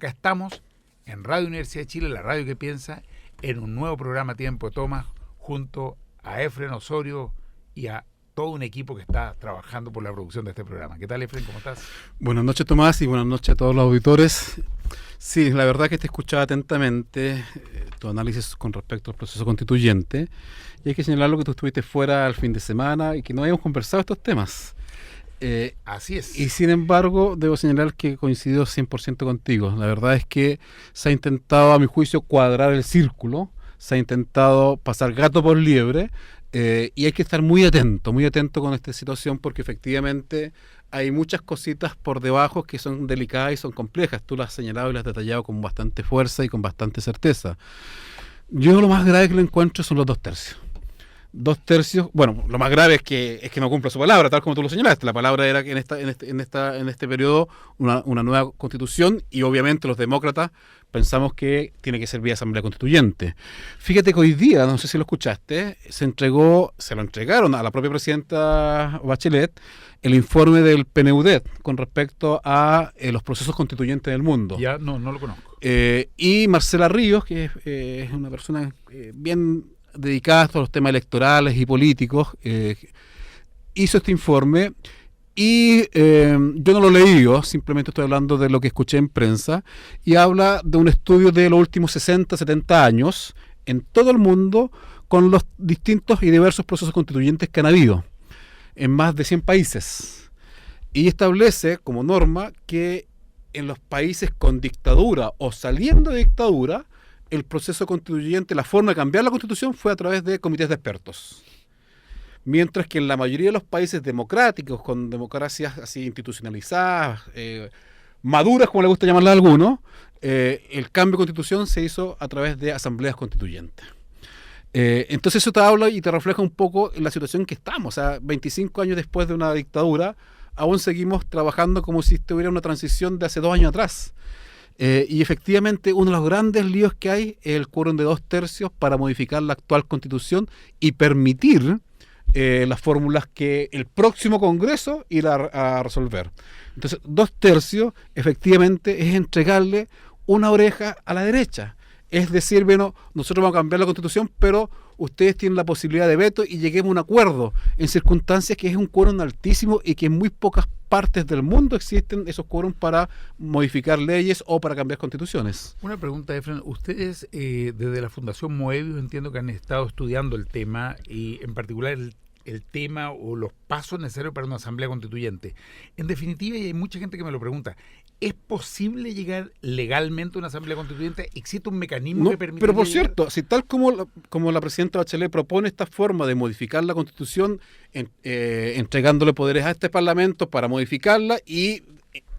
acá estamos en Radio Universidad de Chile, la radio que piensa, en un nuevo programa Tiempo de Toma, junto a Efren Osorio y a todo un equipo que está trabajando por la producción de este programa. ¿Qué tal, Efren? ¿Cómo estás? Buenas noches, Tomás, y buenas noches a todos los auditores. Sí, la verdad que te escuchaba atentamente tu análisis con respecto al proceso constituyente, y hay que señalarlo que tú estuviste fuera el fin de semana y que no habíamos conversado estos temas. Así es. Y sin embargo, debo señalar que coincido 100% contigo. La verdad es que se ha intentado, a mi juicio, cuadrar el círculo, se ha intentado pasar gato por liebre, y hay que estar muy atento con esta situación, porque efectivamente hay muchas cositas por debajo que son delicadas y son complejas. Tú las has señalado y las has detallado con bastante fuerza y con bastante certeza. Yo lo más grave que lo encuentro son los 2/3. 2/3, bueno, lo más grave es que no cumpla su palabra, tal como tú lo señalaste. La palabra era que en este periodo una nueva constitución, y obviamente los demócratas pensamos que tiene que ser vía asamblea constituyente. Fíjate que hoy día, no sé si lo escuchaste, se lo entregaron a la propia presidenta Bachelet el informe del PNUD con respecto a los procesos constituyentes del mundo. Ya no lo conozco. Y Marcela Ríos, que es una persona bien dedicada a todos los temas electorales y políticos, hizo este informe, y yo no lo leí, yo simplemente estoy hablando de lo que escuché en prensa, y habla de un estudio de los últimos 60, 70 años en todo el mundo con los distintos y diversos procesos constituyentes que han habido en más de 100 países, y establece como norma que en los países con dictadura o saliendo de dictadura, el proceso constituyente, la forma de cambiar la constitución fue a través de comités de expertos. Mientras que en la mayoría de los países democráticos, con democracias así institucionalizadas, maduras, como le gusta llamarlas a algunos, el cambio de constitución se hizo a través de asambleas constituyentes. Entonces eso te habla y te refleja un poco en la situación que estamos. O sea, 25 años después de una dictadura, aún seguimos trabajando como si estuviera una transición de hace 2 años atrás. Y efectivamente uno de los grandes líos que hay es el quórum de 2/3 para modificar la actual constitución y permitir las fórmulas que el próximo Congreso irá a resolver. Entonces 2/3 efectivamente es entregarle una oreja a la derecha. Es decir, bueno, nosotros vamos a cambiar la constitución, pero ustedes tienen la posibilidad de veto y lleguemos a un acuerdo, en circunstancias que es un quórum altísimo y que en muy pocas partes del mundo existen esos quórums para modificar leyes o para cambiar constituciones. Una pregunta, Efren. Ustedes desde la Fundación Moebius entiendo que han estado estudiando el tema, y en particular el tema o los pasos necesarios para una asamblea constituyente. En definitiva, y hay mucha gente que me lo pregunta, ¿es posible llegar legalmente a una asamblea constituyente? ¿Existe un mecanismo que permite? Pero por cierto, si tal como la presidenta Bachelet propone esta forma de modificar la constitución, entregándole poderes a este parlamento para modificarla y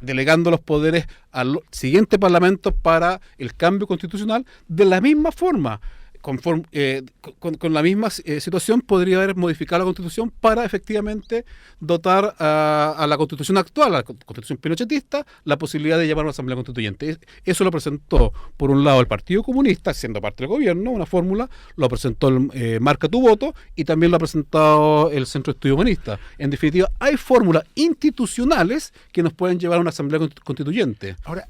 delegando los poderes al siguiente parlamento para el cambio constitucional, de la misma forma, con la misma situación podría haber modificado la Constitución para efectivamente dotar a la Constitución actual, a la Constitución pinochetista, la posibilidad de llamar a una asamblea constituyente. Eso lo presentó, por un lado, el Partido Comunista, siendo parte del gobierno, una fórmula, lo presentó Marca tu Voto, y también lo ha presentado el Centro de Estudio Humanista. En definitiva, hay fórmulas institucionales que nos pueden llevar a una asamblea constituyente. Ahora,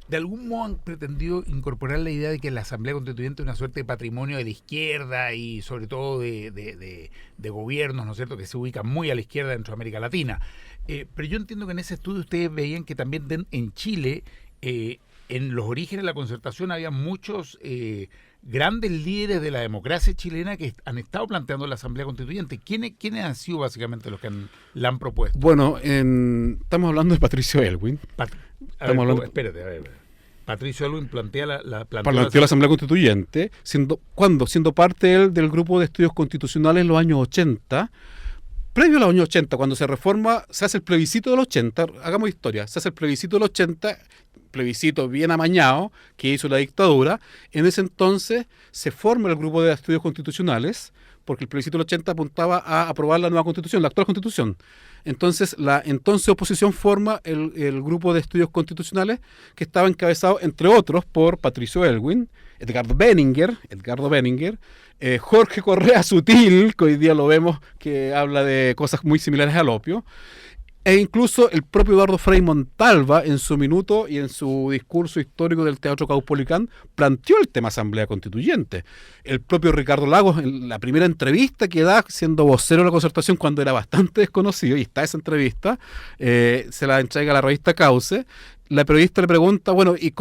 de algún modo han pretendido incorporar la idea de que la Asamblea Constituyente es una suerte de patrimonio de la izquierda y sobre todo de gobiernos, ¿no es cierto?, que se ubican muy a la izquierda dentro de América Latina. Pero yo entiendo que en ese estudio ustedes veían que también en Chile, en los orígenes de la concertación, había muchos grandes líderes de la democracia chilena que han estado planteando la Asamblea Constituyente. ¿Quiénes han sido básicamente los que la han propuesto? Bueno, estamos hablando de Patricio Aylwin. Espérate. Patricio Aylwin planteó la Asamblea Constituyente, siendo parte él del grupo de estudios constitucionales en los años 80. Previo a los años 80, cuando se reforma, se hace el plebiscito del 80, hagamos historia, se hace el plebiscito del 80, plebiscito bien amañado que hizo la dictadura. En ese entonces se forma el grupo de estudios constitucionales, porque el plebiscito del 80 apuntaba a aprobar la nueva constitución, la actual constitución. Entonces, la entonces oposición forma el grupo de estudios constitucionales, que estaba encabezado, entre otros, por Patricio Aylwin, Edgardo Benninger, Jorge Correa Sutil, que hoy día lo vemos que habla de cosas muy similares al opio, E incluso el propio Eduardo Frei Montalva, en su minuto y en su discurso histórico del Teatro Caupolicán, planteó el tema Asamblea Constituyente. El propio Ricardo Lagos, en la primera entrevista que da, siendo vocero de la Concertación, cuando era bastante desconocido, y está esa entrevista, se la entrega a la revista Cauce. La periodista le pregunta, bueno, ¿y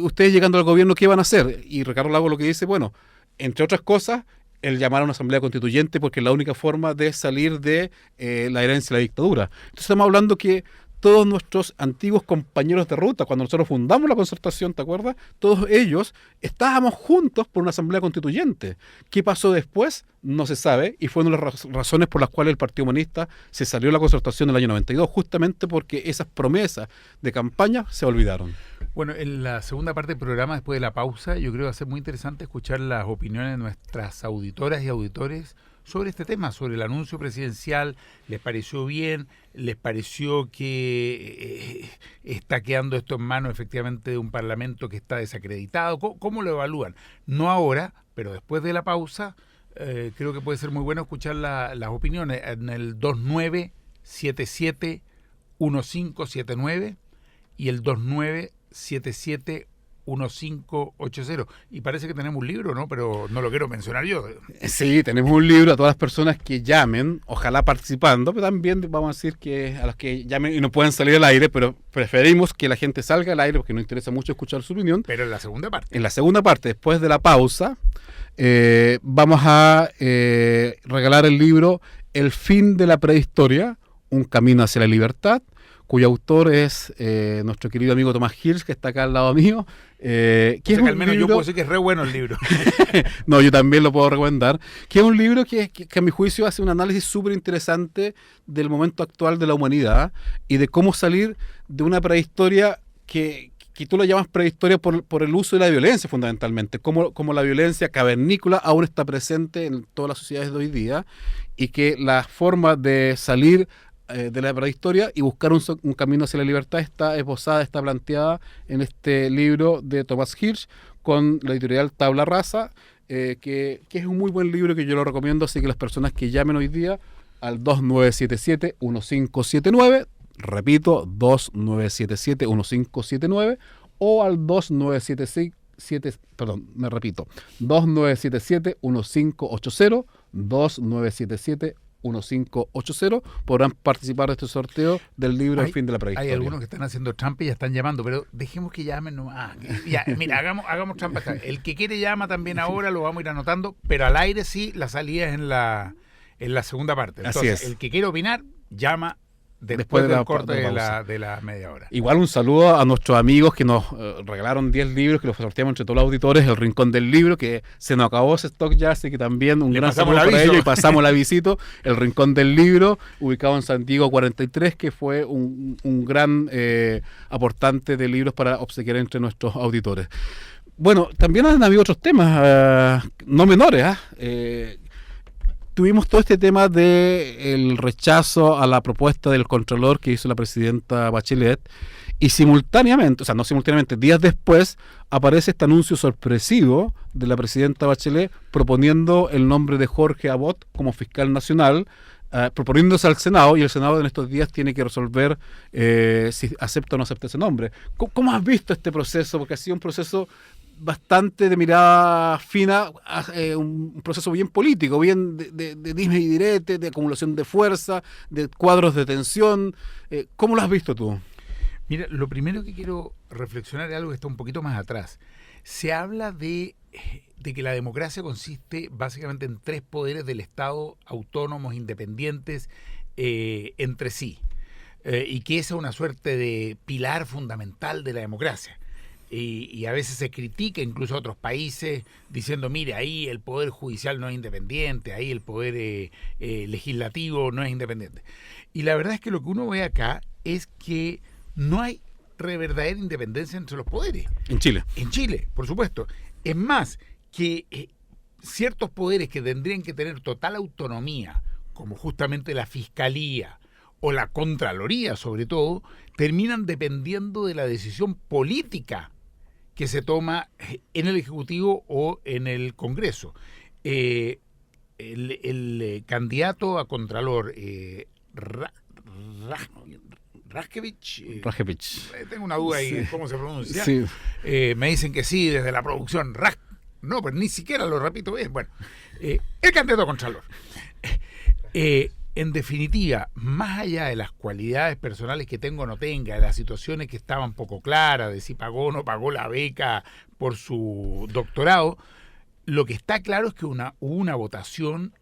ustedes llegando al gobierno qué van a hacer? Y Ricardo Lagos lo que dice, bueno, entre otras cosas, el llamar a una asamblea constituyente porque es la única forma de salir de la herencia de la dictadura. Entonces estamos hablando que todos nuestros antiguos compañeros de ruta, cuando nosotros fundamos la Concertación, ¿te acuerdas? Todos ellos estábamos juntos por una asamblea constituyente. ¿Qué pasó después? No se sabe, y fue una de las razones por las cuales el Partido Humanista se salió de la Concertación en el año 92, justamente porque esas promesas de campaña se olvidaron. Bueno, en la segunda parte del programa, después de la pausa, yo creo que va a ser muy interesante escuchar las opiniones de nuestras auditoras y auditores sobre este tema, sobre el anuncio presidencial. ¿Les pareció bien? ¿Les pareció que está quedando esto en manos efectivamente de un parlamento que está desacreditado? ¿Cómo lo evalúan? No ahora, pero después de la pausa, creo que puede ser muy bueno escuchar las opiniones en el 2977-1579 y el 2977-1580. Y parece que tenemos un libro, ¿no? Pero no lo quiero mencionar yo. Sí, tenemos un libro a todas las personas que llamen, ojalá participando, pero también vamos a decir que a los que llamen y no pueden salir al aire, pero preferimos que la gente salga al aire porque nos interesa mucho escuchar su opinión. Pero en la segunda parte. En la segunda parte, después de la pausa, vamos a regalar el libro El fin de la prehistoria, un camino hacia la libertad, cuyo autor es nuestro querido amigo Tomás Hirsch, que está acá al lado mío. Que es al menos libro... yo puedo decir que es re bueno el libro. No, yo también lo puedo recomendar. Que es un libro que a mi juicio hace un análisis súper interesante del momento actual de la humanidad y de cómo salir de una prehistoria que tú la llamas prehistoria por el uso de la violencia, fundamentalmente. Como la violencia cavernícola aún está presente en todas las sociedades de hoy día y que la forma de salir de la prehistoria y buscar un camino hacia la libertad está esbozada, está planteada en este libro de Tomás Hirsch con la editorial Tabla Rasa, que es un muy buen libro que yo lo recomiendo, así que las personas que llamen hoy día al 2977-1579, repito, 2977-1579 o al 2977-1580, 2977-1580, podrán participar de este sorteo del libro El fin de la prehistoria. Hay algunos que están haciendo trampa y ya están llamando, pero dejemos que llamen nomás. Ya, mira, hagamos trampa acá. El que quiere llama también ahora, lo vamos a ir anotando, pero al aire sí, la salida es en la segunda parte. Entonces, así es. El que quiere opinar, llama después del corte de la media hora. Igual un saludo a nuestros amigos que nos regalaron 10 libros, que los sorteamos entre todos los auditores, El Rincón del Libro, que se nos acabó ese stock ya, así que también un gran saludo para ellos y pasamos el avisito. El Rincón del Libro, ubicado en Santiago 43, que fue un gran aportante de libros para obsequiar entre nuestros auditores. Bueno, también han habido otros temas no menores, tuvimos todo este tema del rechazo a la propuesta del Contralor que hizo la presidenta Bachelet y simultáneamente, o sea, no simultáneamente, días después aparece este anuncio sorpresivo de la presidenta Bachelet proponiendo el nombre de Jorge Abot como fiscal nacional, proponiéndose al Senado, y el Senado en estos días tiene que resolver si acepta o no acepta ese nombre. ¿Cómo has visto este proceso? Porque ha sido un proceso bastante de mirada fina, un proceso bien político, bien de dime y direte, de acumulación de fuerza, de cuadros de tensión. ¿Cómo lo has visto tú? Mira, lo primero que quiero reflexionar es algo que está un poquito más atrás. Se habla de que la democracia consiste básicamente en 3 poderes del Estado autónomos, independientes, entre sí, y que esa es una suerte de pilar fundamental de la democracia. Y a veces se critica incluso a otros países diciendo, mire, ahí el poder judicial no es independiente, ahí el poder legislativo no es independiente. Y la verdad es que lo que uno ve acá es que no hay verdadera independencia entre los poderes. En Chile. En Chile, por supuesto. Es más, que ciertos poderes que tendrían que tener total autonomía, como justamente la Fiscalía o la Contraloría sobre todo, terminan dependiendo de la decisión política que se toma en el Ejecutivo o en el Congreso. El candidato a Contralor, Rajevich. Tengo una duda ahí de cómo se pronuncia. Sí. Me dicen que sí, desde la producción. No, pero ni siquiera lo repito bien. Bueno, el candidato a Contralor. En definitiva, más allá de las cualidades personales que tenga o no tenga, de las situaciones que estaban poco claras, de si pagó o no pagó la beca por su doctorado, lo que está claro es que hubo una votación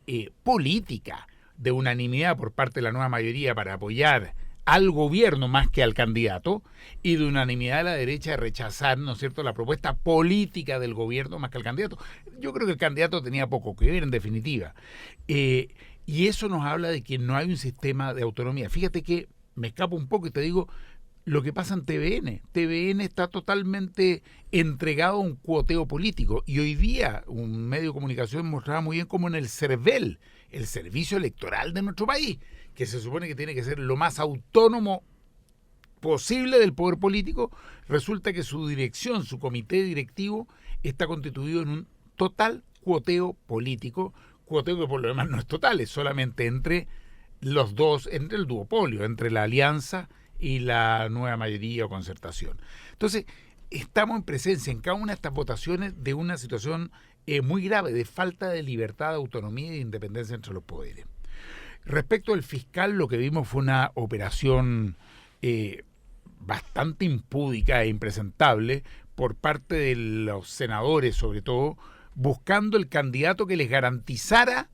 política de unanimidad por parte de la nueva mayoría para apoyar al gobierno más que al candidato, y de unanimidad de la derecha de rechazar, ¿no es cierto?, la propuesta política del gobierno más que al candidato. Yo creo que el candidato tenía poco que ver, en definitiva. Y eso nos habla de que no hay un sistema de autonomía. Fíjate que me escapo un poco y te digo lo que pasa en TVN. TVN está totalmente entregado a un cuoteo político. Y hoy día un medio de comunicación mostraba muy bien cómo en el CERVEL, el servicio electoral de nuestro país, que se supone que tiene que ser lo más autónomo posible del poder político, resulta que su dirección, su comité directivo, está constituido en un total cuoteo político, cuoteo que por lo demás no es total, es solamente entre los dos, entre el duopolio, entre la alianza y la nueva mayoría o concertación. Entonces, estamos en presencia en cada una de estas votaciones de una situación muy grave de falta de libertad, de autonomía y de independencia entre los poderes. Respecto al fiscal, lo que vimos fue una operación bastante impúdica e impresentable por parte de los senadores, sobre todo, buscando el candidato que les garantizara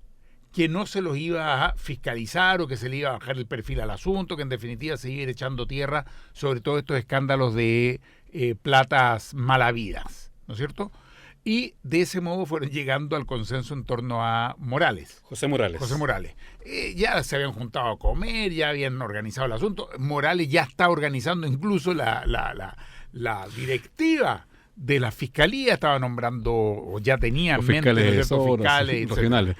que no se los iba a fiscalizar o que se le iba a bajar el perfil al asunto, que en definitiva se iba a ir echando tierra sobre todo estos escándalos de platas malavidas, ¿no es cierto? Y de ese modo fueron llegando al consenso en torno a Morales. José Morales. Ya se habían juntado a comer, ya habían organizado el asunto. Morales ya está organizando incluso la directiva de la fiscalía, estaba nombrando, o ya tenía en mente los fiscales regionales.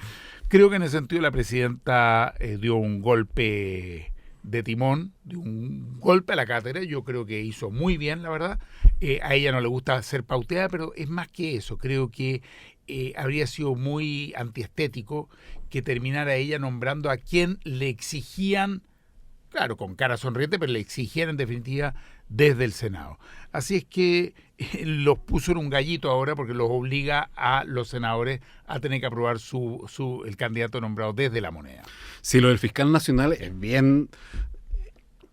Creo que en ese sentido la presidenta dio un golpe de timón, dio un golpe a la cátedra. Yo creo que hizo muy bien, la verdad. A ella no le gusta ser pauteada, pero es más que eso. Creo que habría sido muy antiestético que terminara ella nombrando a quien le exigían, claro, con cara sonriente, pero le exigían en definitiva desde el Senado. Así es que los puso en un gallito ahora porque los obliga a los senadores a tener que aprobar el candidato nombrado desde la moneda. Sí, lo del fiscal nacional es bien...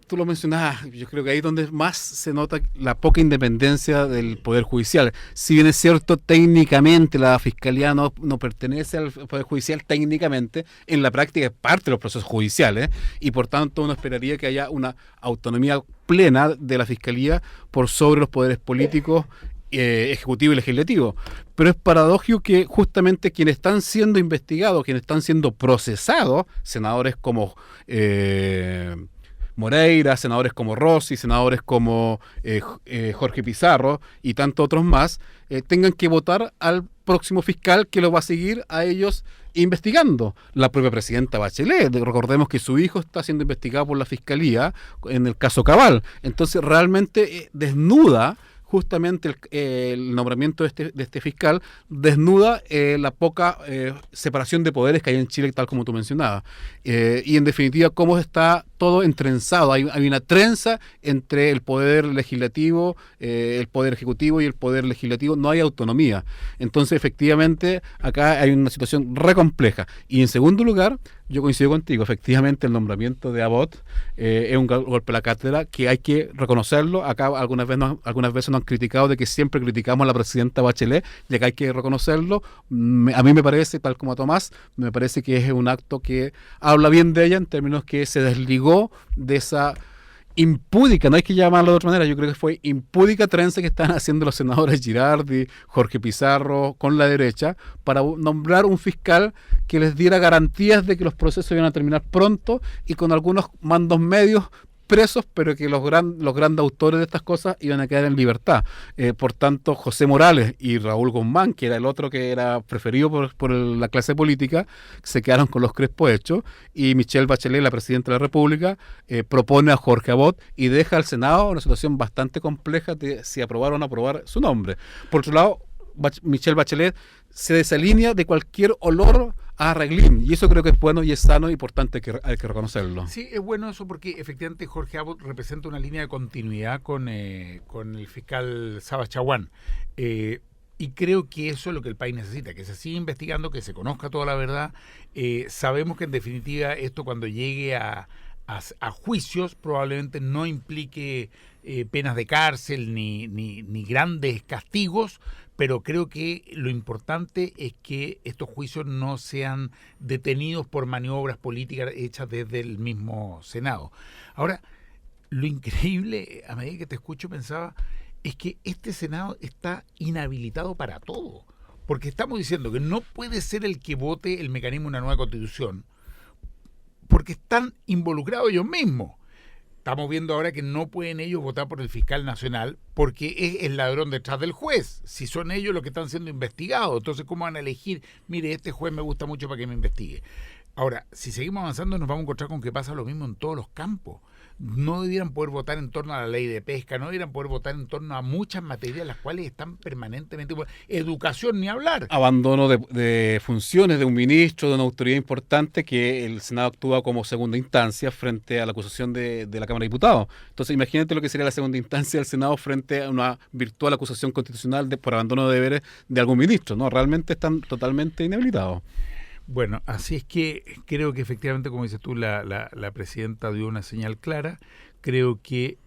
Tú lo mencionabas, yo creo que ahí es donde más se nota la poca independencia del Poder Judicial. Si bien es cierto, técnicamente la Fiscalía no pertenece al Poder Judicial técnicamente, en la práctica es parte de los procesos judiciales, y por tanto uno esperaría que haya una autonomía plena de la Fiscalía por sobre los poderes políticos, ejecutivo y legislativo. Pero es paradójico que justamente quienes están siendo investigados, quienes están siendo procesados, senadores como... Moreira, senadores como Rossi, senadores como Jorge Pizarro y tantos otros más, tengan que votar al próximo fiscal que lo va a seguir a ellos investigando. La propia presidenta Bachelet, recordemos que su hijo está siendo investigado por la Fiscalía en el caso Cabal. Entonces realmente desnuda justamente el nombramiento de este fiscal, desnuda la poca separación de poderes que hay en Chile, tal como tú mencionabas. Y en definitiva, cómo está todo entrenzado. Hay una trenza entre el poder legislativo, el poder ejecutivo y el poder legislativo. No hay autonomía. Entonces, efectivamente, acá hay una situación re compleja. Y en segundo lugar, yo coincido contigo, efectivamente el nombramiento de Abbott es un golpe a la cátedra que hay que reconocerlo. Acá algunas veces nos han criticado de que siempre criticamos a la presidenta Bachelet, y acá hay que reconocerlo. A mí me parece, tal como a Tomás, me parece que es un acto que habla bien de ella en términos que se desligó de esa impúdica, no hay que llamarlo de otra manera, yo creo que fue impúdica trenza que están haciendo los senadores Girardi, Jorge Pizarro con la derecha para nombrar un fiscal que les diera garantías de que los procesos iban a terminar pronto y con algunos mandos medios presos, pero que los grandes autores de estas cosas iban a quedar en libertad. Por tanto, José Morales y Raúl Guzmán, que era el otro que era preferido por la clase política, se quedaron con los crespos hechos, y Michelle Bachelet, la presidenta de la República, propone a Jorge Abbott y deja al Senado una situación bastante compleja de si aprobar o no aprobar su nombre. Por otro lado, Michelle Bachelet se desalinea de cualquier olor a Reglín, y eso creo que es bueno y es sano y importante, que hay que reconocerlo. Sí, es bueno eso porque efectivamente Jorge Abbott representa una línea de continuidad con el fiscal Sabas Chaguán. Y creo que eso es lo que el país necesita, que se siga investigando, que se conozca toda la verdad. Sabemos que en definitiva esto cuando llegue a juicios probablemente no implique penas de cárcel ni grandes castigos, pero creo que lo importante es que estos juicios no sean detenidos por maniobras políticas hechas desde el mismo Senado. Ahora, lo increíble, a medida que te escucho, pensaba, es que este Senado está inhabilitado para todo, porque estamos diciendo que no puede ser el que vote el mecanismo de una nueva constitución, porque están involucrados ellos mismos. Estamos viendo ahora que no pueden ellos votar por el fiscal nacional porque es el ladrón detrás del juez. Si son ellos los que están siendo investigados, entonces ¿cómo van a elegir? Mire, este juez me gusta mucho para que me investigue. Ahora, si seguimos avanzando nos vamos a encontrar con que pasa lo mismo en todos los campos. No debieran poder votar en torno a la ley de pesca, no debieran poder votar en torno a muchas materias las cuales están permanentemente... Educación, ni hablar. Abandono de funciones de un ministro, de una autoridad importante, que el Senado actúa como segunda instancia frente a la acusación de la Cámara de Diputados. Entonces, imagínate lo que sería la segunda instancia del Senado frente a una virtual acusación constitucional por abandono de deberes de algún ministro, ¿no? Realmente están totalmente inhabilitados. Bueno, así es que creo que efectivamente, como dices tú, la presidenta dio una señal clara. Creo que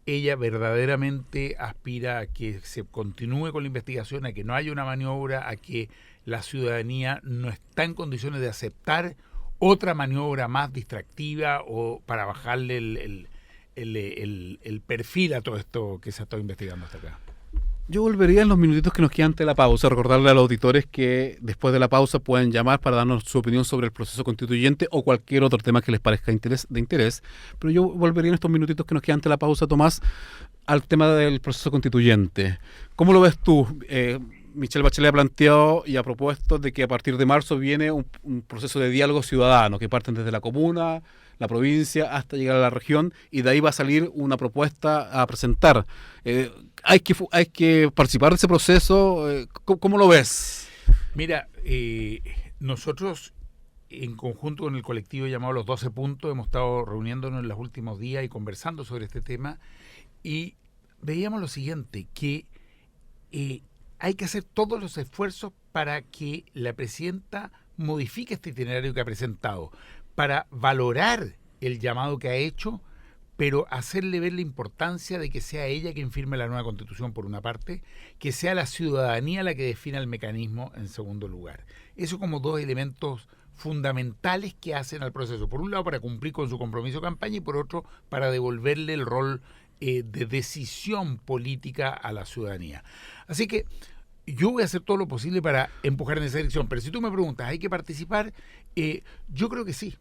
ella verdaderamente aspira a que se continúe con la investigación, a que no haya una maniobra, a que la ciudadanía no está en condiciones de aceptar otra maniobra más distractiva o para bajarle el perfil a todo esto que se ha estado investigando hasta acá. Yo volvería en los minutitos que nos quedan ante la pausa, recordarle a los auditores que después de la pausa pueden llamar para darnos su opinión sobre el proceso constituyente o cualquier otro tema que les parezca de interés. Pero yo volvería en estos minutitos que nos quedan ante la pausa, Tomás, al tema del proceso constituyente. ¿Cómo lo ves tú? Michelle Bachelet ha planteado y ha propuesto de que a partir de marzo viene un proceso de diálogo ciudadano, que parten desde la comuna, la provincia, hasta llegar a la región, y de ahí va a salir una propuesta a presentar. Hay que participar de ese proceso. ¿Cómo lo ves? Mira, nosotros en conjunto con el colectivo llamado Los 12 Puntos hemos estado reuniéndonos en los últimos días y conversando sobre este tema, y veíamos lo siguiente, que hay que hacer todos los esfuerzos para que la presidenta modifique este itinerario que ha presentado, para valorar el llamado que ha hecho, pero hacerle ver la importancia de que sea ella quien firme la nueva constitución por una parte, que sea la ciudadanía la que defina el mecanismo en segundo lugar. Eso como dos elementos fundamentales que hacen al proceso. Por un lado, para cumplir con su compromiso de campaña, y por otro, para devolverle el rol de decisión política a la ciudadanía. Así que yo voy a hacer todo lo posible para empujar en esa dirección, pero si tú me preguntas, ¿hay que participar? Yo creo que sí.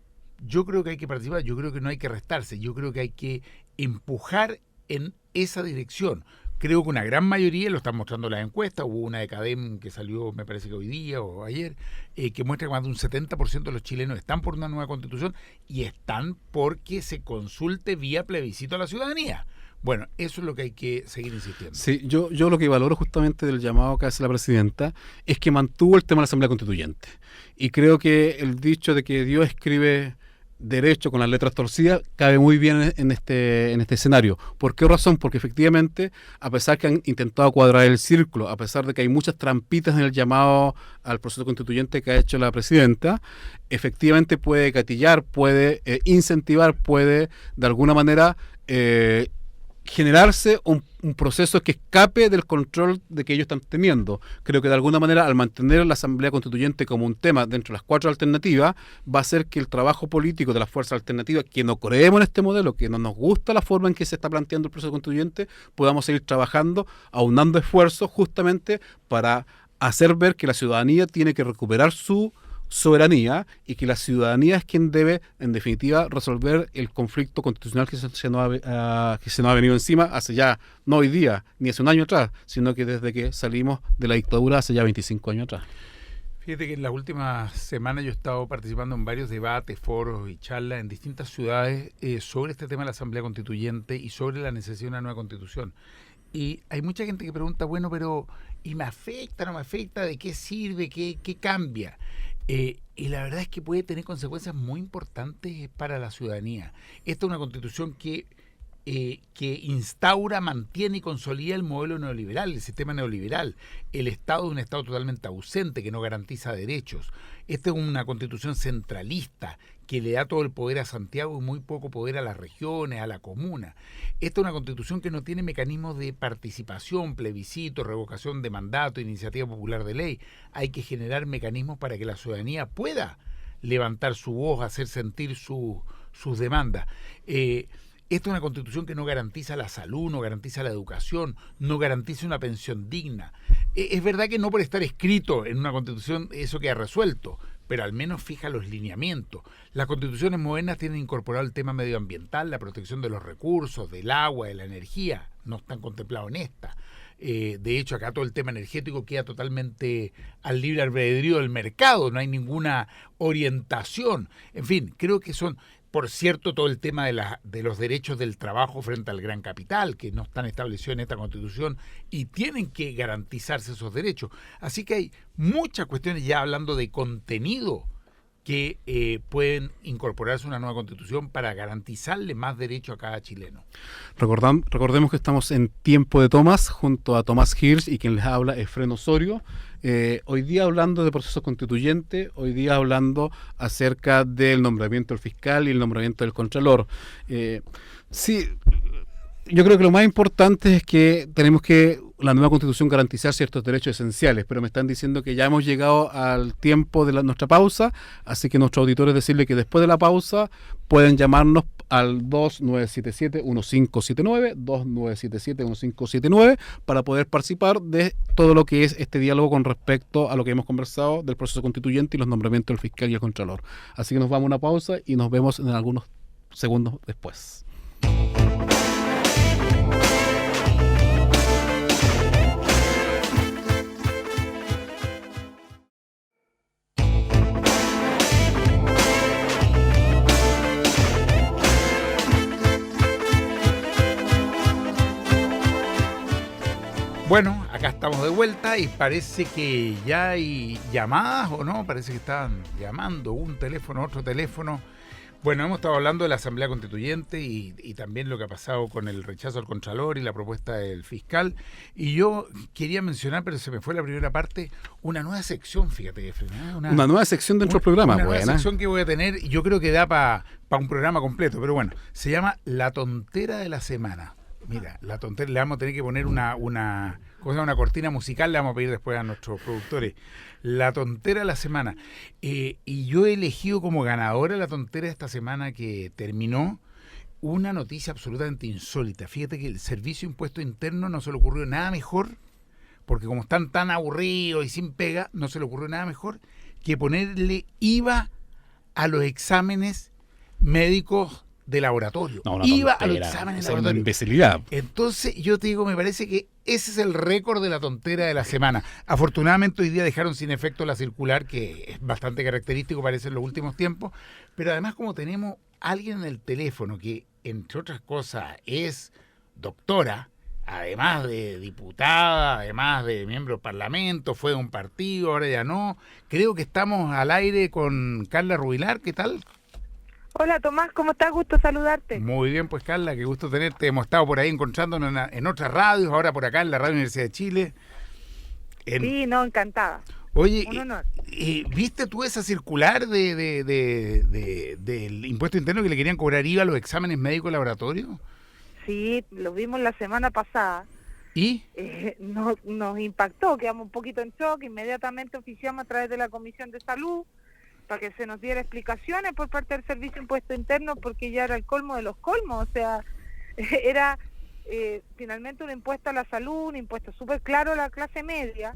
Yo creo que hay que participar, yo creo que no hay que restarse, yo creo que hay que empujar en esa dirección. Creo que una gran mayoría, lo están mostrando las encuestas, hubo una de CADEM que salió, me parece que hoy día o ayer, que muestra que más de un 70% de los chilenos están por una nueva constitución y están porque se consulte vía plebiscito a la ciudadanía. Bueno, eso es lo que hay que seguir insistiendo. Sí, yo lo que valoro justamente del llamado que hace la presidenta es que mantuvo el tema de la Asamblea Constituyente. Y creo que el dicho de que Dios escribe derecho con las letras torcidas cabe muy bien en este escenario. ¿Por qué razón? Porque efectivamente, a pesar que han intentado cuadrar el círculo, a pesar de que hay muchas trampitas en el llamado al proceso constituyente que ha hecho la presidenta, efectivamente puede gatillar, puede incentivar, puede de alguna manera generarse un proceso que escape del control de que ellos están teniendo. Creo que de alguna manera, al mantener la Asamblea Constituyente como un tema dentro de las 4 alternativas, va a hacer que el trabajo político de las fuerzas alternativas, que no creemos en este modelo, que no nos gusta la forma en que se está planteando el proceso constituyente, podamos seguir trabajando, aunando esfuerzos justamente para hacer ver que la ciudadanía tiene que recuperar su soberanía y que la ciudadanía es quien debe, en definitiva, resolver el conflicto constitucional que se nos ha venido encima hace ya, no hoy día, ni hace un año atrás, sino que desde que salimos de la dictadura hace ya 25 años atrás. Fíjate que en las últimas semanas yo he estado participando en varios debates, foros y charlas en distintas ciudades sobre este tema de la Asamblea Constituyente y sobre la necesidad de una nueva constitución. Y hay mucha gente que pregunta, bueno, pero ¿y me afecta, no me afecta? ¿De qué sirve? ¿Qué cambia? Y la verdad es que puede tener consecuencias muy importantes para la ciudadanía. Esta es una constitución que instaura, mantiene y consolida el modelo neoliberal, el sistema neoliberal. El Estado es un Estado totalmente ausente, que no garantiza derechos. Esta es una constitución centralista, que le da todo el poder a Santiago y muy poco poder a las regiones, a la comuna. Esta es una constitución que no tiene mecanismos de participación, plebiscito, revocación de mandato, iniciativa popular de ley. Hay que generar mecanismos para que la ciudadanía pueda levantar su voz, hacer sentir sus demandas. Esta es una constitución que no garantiza la salud, no garantiza la educación, no garantiza una pensión digna. Es verdad que no por estar escrito en una constitución eso queda resuelto, pero al menos fija los lineamientos. Las constituciones modernas tienen incorporado el tema medioambiental, la protección de los recursos, del agua, de la energía, no están contemplados en esta. De hecho, acá todo el tema energético queda totalmente al libre albedrío del mercado, no hay ninguna orientación. En fin, creo que son... Por cierto, todo el tema de los derechos del trabajo frente al gran capital, que no están establecidos en esta Constitución y tienen que garantizarse esos derechos. Así que hay muchas cuestiones, ya hablando de contenido, que pueden incorporarse a una nueva Constitución para garantizarle más derechos a cada chileno. Recordemos que estamos en Tiempo de Tomás, junto a Tomás Hirsch, y quien les habla es Fren Osorio. Hoy día hablando de procesos constituyentes, hoy día hablando acerca del nombramiento del fiscal y el nombramiento del contralor. Sí, yo creo que lo más importante es que tenemos que la nueva Constitución garantizar ciertos derechos esenciales, pero me están diciendo que ya hemos llegado al tiempo de nuestra pausa, así que nuestros auditores decirle que después de la pausa pueden llamarnos al 2977-1579, 2977-1579, para poder participar de todo lo que es este diálogo con respecto a lo que hemos conversado del proceso constituyente y los nombramientos del fiscal y el contralor. Así que nos vamos a una pausa y nos vemos en algunos segundos después. Bueno, acá estamos de vuelta y parece que ya hay llamadas, ¿o no? Parece que estaban llamando un teléfono, otro teléfono. Bueno, hemos estado hablando de la Asamblea Constituyente y también lo que ha pasado con el rechazo al Contralor y la propuesta del fiscal. Y yo quería mencionar, pero se me fue la primera parte, una nueva sección, fíjate, Efraín, ¿eh? Una nueva sección dentro del programa. Una nueva sección que voy a tener, y yo creo que da para un programa completo, pero bueno, se llama La Tontera de la Semana. Mira, la tontera, le vamos a tener que poner una cortina musical, le vamos a pedir después a nuestros productores. La tontera de la semana. Y yo he elegido como ganadora la tontera de esta semana que terminó una noticia absolutamente insólita. Fíjate que el Servicio de Impuesto Interno no se le ocurrió nada mejor, porque como están tan aburridos y sin pega, no se le ocurrió nada mejor que ponerle IVA a los exámenes médicos de laboratorio. Iba a los exámenes de laboratorio. Una imbecilidad. Entonces, yo te digo, me parece que ese es el récord de la tontera de la semana. Afortunadamente, hoy día dejaron sin efecto la circular, que es bastante característico, parece, en los últimos tiempos. Pero además, como tenemos alguien en el teléfono que, entre otras cosas, es doctora, además de diputada, además de miembro del Parlamento, fue de un partido, ahora ya no. Creo que estamos al aire con Carla Rubilar. ¿Qué tal? Hola Tomás, ¿cómo estás? Gusto saludarte. Muy bien, pues Carla, qué gusto tenerte. Hemos estado por ahí encontrándonos en otras radios, ahora por acá en la Radio Universidad de Chile. Sí, no, encantada. Oye, un honor. ¿Viste tú esa circular del impuesto interno que le querían cobrar IVA a los exámenes médicos laboratorios? Sí, lo vimos la semana pasada. ¿Y? Nos impactó, quedamos un poquito en shock, inmediatamente oficiamos a través de la Comisión de Salud para que se nos diera explicaciones por parte del Servicio de Impuesto Interno, porque ya era el colmo de los colmos, o sea, era finalmente un impuesto a la salud, un impuesto súper claro a la clase media,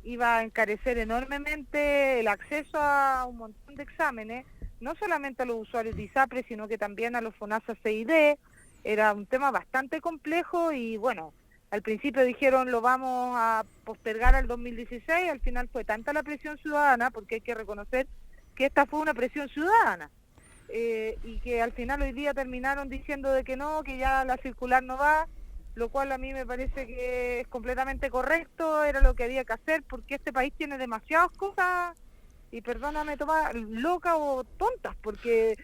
iba a encarecer enormemente el acceso a un montón de exámenes, no solamente a los usuarios de ISAPRE, sino que también a los FONASA CID, era un tema bastante complejo y bueno, al principio dijeron lo vamos a postergar al 2016, al final fue tanta la presión ciudadana, porque hay que reconocer que esta fue una presión ciudadana, y que al final hoy día terminaron diciendo de que no, que ya la circular no va, lo cual a mí me parece que es completamente correcto, era lo que había que hacer, porque este país tiene demasiadas cosas y perdóname Tomás, locas o tontas, porque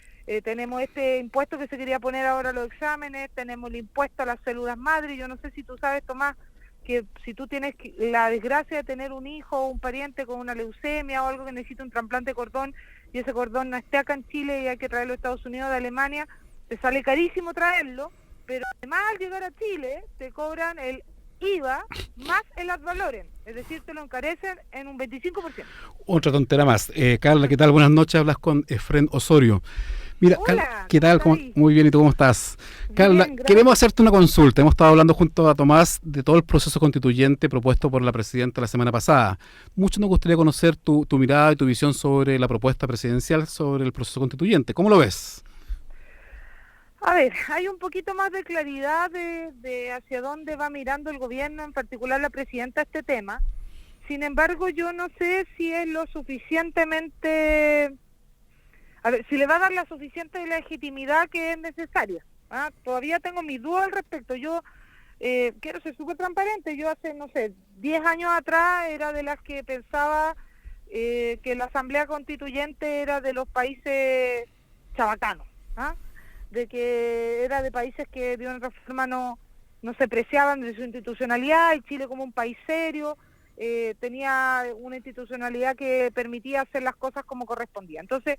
tenemos este impuesto que se quería poner ahora a los exámenes, tenemos el impuesto a las células madre. Yo no sé si tú sabes, Tomás, que si tú tienes la desgracia de tener un hijo o un pariente con una leucemia o algo que necesita un trasplante de cordón, y ese cordón no esté acá en Chile y hay que traerlo a Estados Unidos, de Alemania, te sale carísimo traerlo, pero además al llegar a Chile te cobran el IVA más el ad valorem, es decir, te lo encarecen en un 25%. Otra tontera más. Carla, ¿qué tal? Buenas noches, hablas con Efren Osorio. Mira, Hola, Carla, ¿qué tal? ¿cómo estás? Muy bien, ¿y tú cómo estás? Carla, Bien, gracias. queremos hacerte una consulta. Hemos estado hablando junto a Tomás de todo el proceso constituyente propuesto por la presidenta la semana pasada. Mucho nos gustaría conocer tu mirada y tu visión sobre la propuesta presidencial sobre el proceso constituyente. ¿Cómo lo ves? A ver, hay un poquito más de claridad de hacia dónde va mirando el gobierno, en particular la presidenta, este tema. Sin embargo, yo no sé si es lo suficientemente... A ver, si le va a dar la suficiente legitimidad que es necesaria. Todavía tengo mis dudas al respecto. Yo quiero ser súper transparente. Yo hace, no sé, 10 años atrás era de las que pensaba que la Asamblea Constituyente era de los países chabacanos, de que era de países que de una otra forma no se preciaban de su institucionalidad, y Chile como un país serio, tenía una institucionalidad que permitía hacer las cosas como correspondía. Entonces,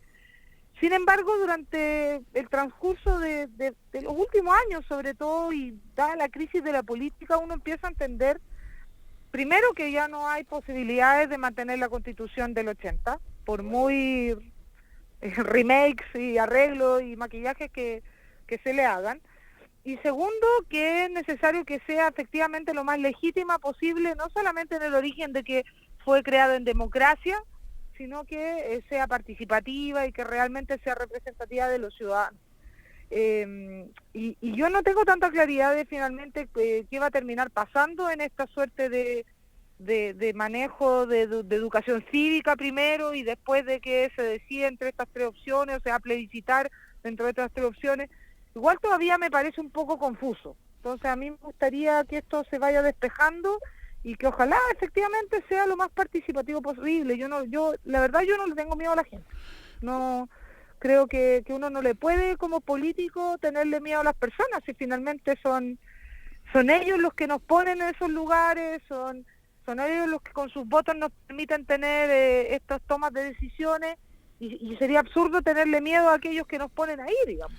sin embargo, durante el transcurso de los últimos años, sobre todo, y dada la crisis de la política, uno empieza a entender, primero, que ya no hay posibilidades de mantener la Constitución del 80, por muy remakes y arreglos y maquillajes que se le hagan. Y segundo, que es necesario que sea efectivamente lo más legítima posible, no solamente en el origen de que fue creado en democracia, sino que sea participativa y que realmente sea representativa de los ciudadanos. Y yo no tengo tanta claridad de finalmente qué va a terminar pasando en esta suerte de manejo de educación cívica primero, y después de que se decida entre estas tres opciones, o sea, plebiscitar dentro de estas tres opciones. Igual todavía me parece un poco confuso. Entonces a mí me gustaría que esto se vaya despejando y que ojalá efectivamente sea lo más participativo posible. La verdad yo no le tengo miedo a la gente. No creo que uno no le puede como político tenerle miedo a las personas, si finalmente son ellos los que nos ponen en esos lugares, son ellos los que con sus votos nos permiten tener estas tomas de decisiones, y sería absurdo tenerle miedo a aquellos que nos ponen ahí, digamos.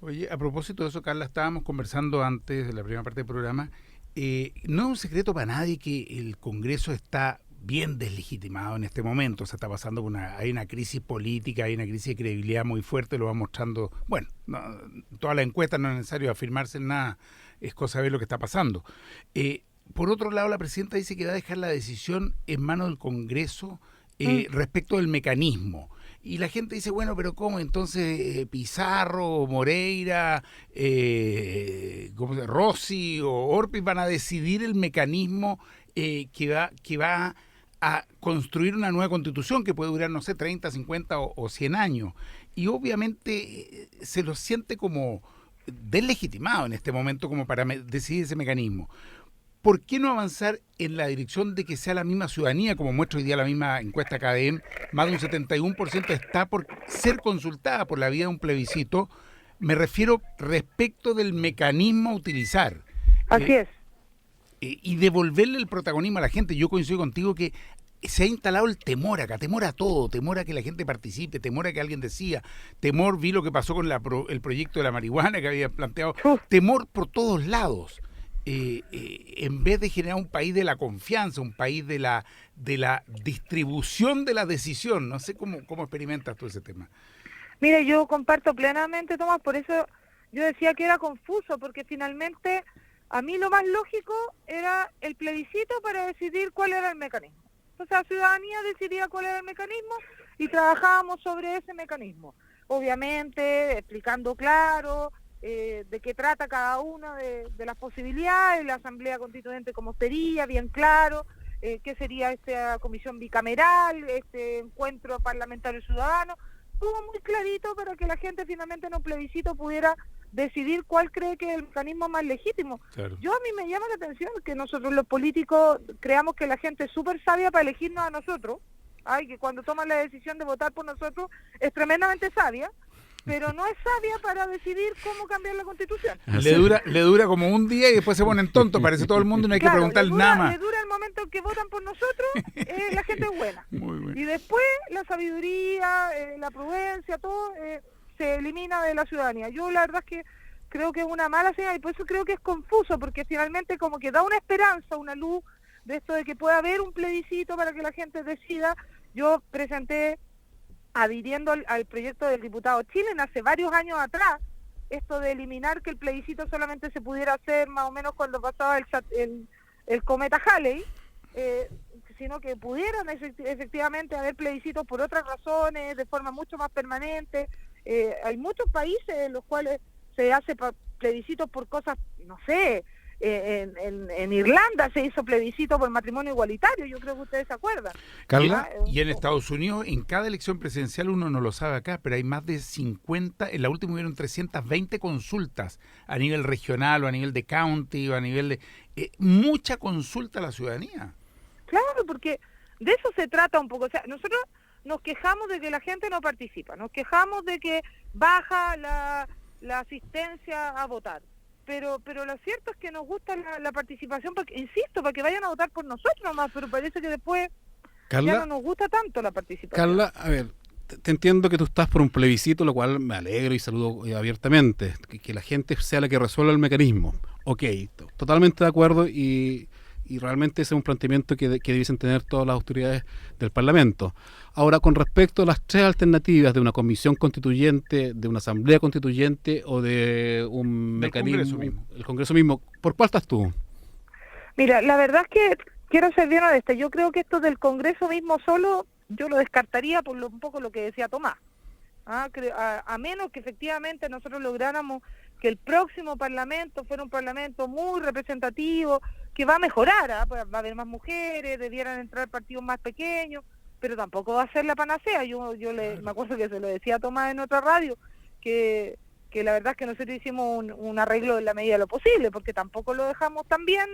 Oye, a propósito de eso, Carla, estábamos conversando antes de la primera parte del programa. No es un secreto para nadie que el Congreso está bien deslegitimado en este momento. O sea, está pasando hay una crisis política, hay una crisis de credibilidad muy fuerte, lo va mostrando. Bueno, todas las encuestas, no es necesario afirmarse en nada, es cosa de ver lo que está pasando. Por otro lado, la presidenta dice que va a dejar la decisión en manos del Congreso respecto del mecanismo. Y la gente dice, bueno, pero ¿cómo? Entonces Pizarro, Moreira, Rossi o Orpiz van a decidir el mecanismo que va a construir una nueva constitución que puede durar, no sé, 30, 50 o 100 años. Y obviamente se lo siente como deslegitimado en este momento como para decidir ese mecanismo. ¿Por qué no avanzar en la dirección de que sea la misma ciudadanía, como muestra hoy día la misma encuesta KDM? Más de un 71% está por ser consultada por la vía de un plebiscito. Me refiero respecto del mecanismo a utilizar. Así es. Y devolverle el protagonismo a la gente. Yo coincido contigo que se ha instalado el temor acá, temor a todo, temor a que la gente participe, temor a que alguien decida, temor, vi lo que pasó con el proyecto de la marihuana que había planteado, temor por todos lados. En vez de generar un país de la confianza, un país de la distribución de la decisión. No sé cómo experimentas tú ese tema. Mire, yo comparto plenamente, Tomás, por eso yo decía que era confuso, porque finalmente a mí lo más lógico era el plebiscito para decidir cuál era el mecanismo. Entonces la ciudadanía decidía cuál era el mecanismo y trabajábamos sobre ese mecanismo. Obviamente, explicando claro de qué trata cada una de las posibilidades, la Asamblea Constituyente cómo sería, bien claro, qué sería esta comisión bicameral, este encuentro parlamentario ciudadano, todo muy clarito para que la gente finalmente en un plebiscito pudiera decidir cuál cree que es el mecanismo más legítimo. Claro. Yo a mí me llama la atención que nosotros los políticos creamos que la gente es súper sabia para elegirnos a nosotros, que cuando toman la decisión de votar por nosotros es tremendamente sabia, pero no es sabia para decidir cómo cambiar la Constitución. Le dura como un día y después se ponen tontos, parece todo el mundo y no hay que preguntar nada más. Le dura el momento en que votan por nosotros, la gente es buena. Muy bien. Y después la sabiduría, la prudencia, todo se elimina de la ciudadanía. Yo la verdad es que creo que es una mala señal y por eso creo que es confuso, porque finalmente como que da una esperanza, una luz de esto de que pueda haber un plebiscito para que la gente decida. Yo presenté, adhiriendo al proyecto del diputado Chilen hace varios años atrás, esto de eliminar que el plebiscito solamente se pudiera hacer más o menos cuando pasaba el cometa Halley, sino que pudieran efectivamente haber plebiscitos por otras razones, de forma mucho más permanente. Hay muchos países en los cuales se hace plebiscitos por cosas, no sé, en Irlanda se hizo plebiscito por matrimonio igualitario, yo creo que ustedes se acuerdan. Carla. Y en Estados Unidos, en cada elección presidencial, uno no lo sabe acá, pero hay más de 50, en la última hubieron 320 consultas a nivel regional o a nivel de county o a nivel de... mucha consulta a la ciudadanía. Claro, porque de eso se trata un poco. O sea, nosotros nos quejamos de que la gente no participa, nos quejamos de que baja la asistencia a votar. Pero lo cierto es que nos gusta la participación, porque, insisto, para que vayan a votar por nosotros nomás, pero parece que después Carla, ya no nos gusta tanto la participación. Carla, a ver, te entiendo que tú estás por un plebiscito, lo cual me alegro y saludo abiertamente, que la gente sea la que resuelva el mecanismo. Ok, totalmente de acuerdo y realmente ese es un planteamiento que debiesen tener todas las autoridades del Parlamento. Ahora, con respecto a las tres alternativas de una comisión constituyente, de una asamblea constituyente o de un mecanismo, Congreso mismo. El Congreso mismo, ¿por cuál estás tú? Mira, la verdad es que quiero ser bien honesta, yo creo que esto del Congreso mismo solo, yo lo descartaría por un poco lo que decía Tomás. A menos que efectivamente nosotros lográramos que el próximo Parlamento fuera un Parlamento muy representativo, que va a mejorar, pues va a haber más mujeres, debieran entrar partidos más pequeños, pero tampoco va a ser la panacea. Me acuerdo que se lo decía a Tomás en otra radio, que la verdad es que nosotros hicimos un arreglo en la medida de lo posible, porque tampoco lo dejamos tan bien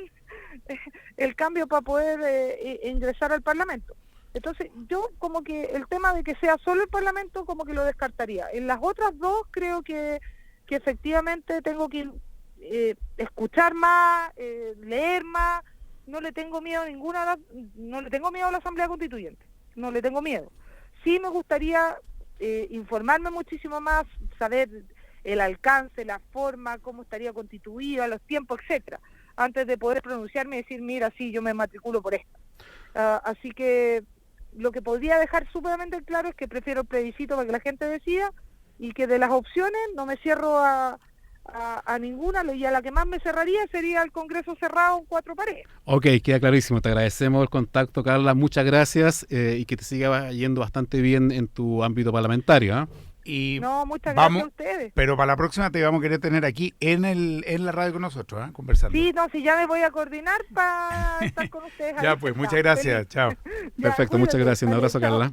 el cambio para poder ingresar al Parlamento. Entonces, yo como que el tema de que sea solo el Parlamento, como que lo descartaría. En las otras dos creo que efectivamente tengo que escuchar más, leer más. No le tengo miedo a no le tengo miedo a la Asamblea Constituyente, no le tengo miedo. Sí me gustaría informarme muchísimo más, saber el alcance, la forma, cómo estaría constituida, los tiempos, etcétera, antes de poder pronunciarme y decir, mira, sí, yo me matriculo por esto. Así que lo que podría dejar súperamente claro es que prefiero el plebiscito para que la gente decida, y que de las opciones no me cierro a ninguna, y a la que más me cerraría sería el Congreso cerrado en 4 paredes. Ok, queda clarísimo, te agradecemos el contacto, Carla, muchas gracias y que te siga yendo bastante bien en tu ámbito parlamentario. Y no, muchas gracias a ustedes. Pero para la próxima te vamos a querer tener aquí en la radio con nosotros, conversando. Sí, no, si ya me voy a coordinar para estar con ustedes. Ya, pues, muchas gracias, chao. Perfecto, muchas gracias, un abrazo, Carla.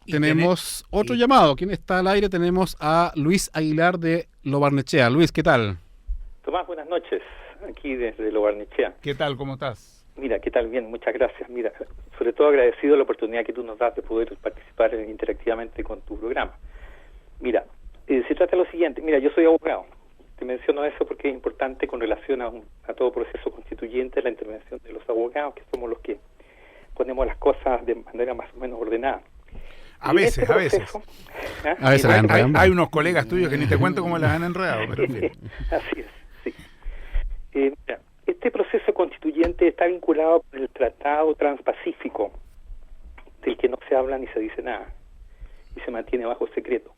Tenemos otro llamado. ¿Quién está al aire? Tenemos a Luis Aguilar de Lo Barnechea. Luis, ¿qué tal? Tomás, buenas noches, aquí desde Lo Barnechea. ¿Qué tal? ¿Cómo estás? Mira, ¿qué tal? Bien, muchas gracias. Mira, sobre todo agradecido la oportunidad que tú nos das de poder participar interactivamente con tu programa. Mira, se trata de lo siguiente. Mira, yo soy abogado. Te menciono eso porque es importante con relación a todo proceso constituyente, la intervención de los abogados, que somos los que ponemos las cosas de manera más o menos ordenada. A veces. A veces hay unos colegas tuyos que ni te cuento cómo las han enredado, pero en fin. Así es, sí. Mira, este proceso constituyente está vinculado con el Tratado Transpacífico, del que no se habla ni se dice nada, y se mantiene bajo secreto.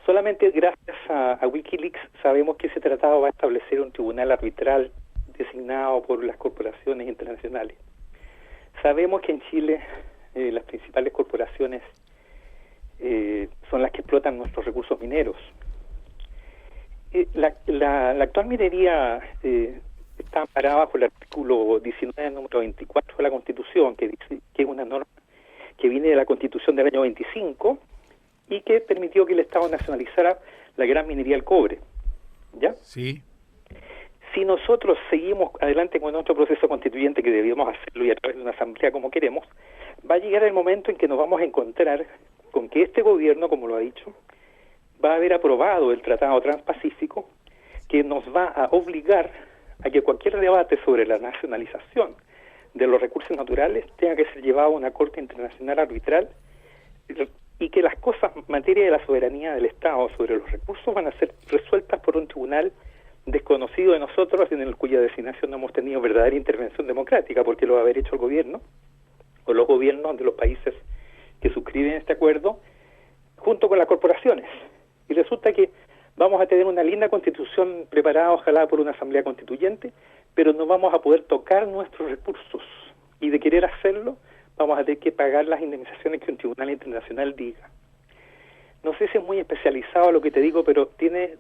Solamente gracias a Wikileaks sabemos que ese tratado va a establecer un tribunal arbitral designado por las corporaciones internacionales. Sabemos que en Chile las principales corporaciones son las que explotan nuestros recursos mineros. La actual minería está amparada bajo el artículo 19, número 24 de la Constitución, que dice que es una norma que viene de la Constitución del año 25 y que permitió que el Estado nacionalizara la gran minería del cobre. ¿Ya? Sí. si nosotros seguimos adelante con nuestro proceso constituyente, que debíamos hacerlo y a través de una asamblea como queremos, va a llegar el momento en que nos vamos a encontrar con que este gobierno, como lo ha dicho, va a haber aprobado el Tratado Transpacífico, que nos va a obligar a que cualquier debate sobre la nacionalización de los recursos naturales tenga que ser llevado a una corte internacional arbitral, y que las cosas en materia de la soberanía del Estado sobre los recursos van a ser resueltas por un tribunal desconocido de nosotros, en el cuya designación no hemos tenido verdadera intervención democrática, porque lo va a haber hecho el gobierno o los gobiernos de los países que suscriben este acuerdo junto con las corporaciones. Y resulta que vamos a tener una linda constitución preparada, ojalá por una asamblea constituyente, pero no vamos a poder tocar nuestros recursos, y de querer hacerlo vamos a tener que pagar las indemnizaciones que un tribunal internacional diga. No sé si es muy especializado lo que te digo, pero tiene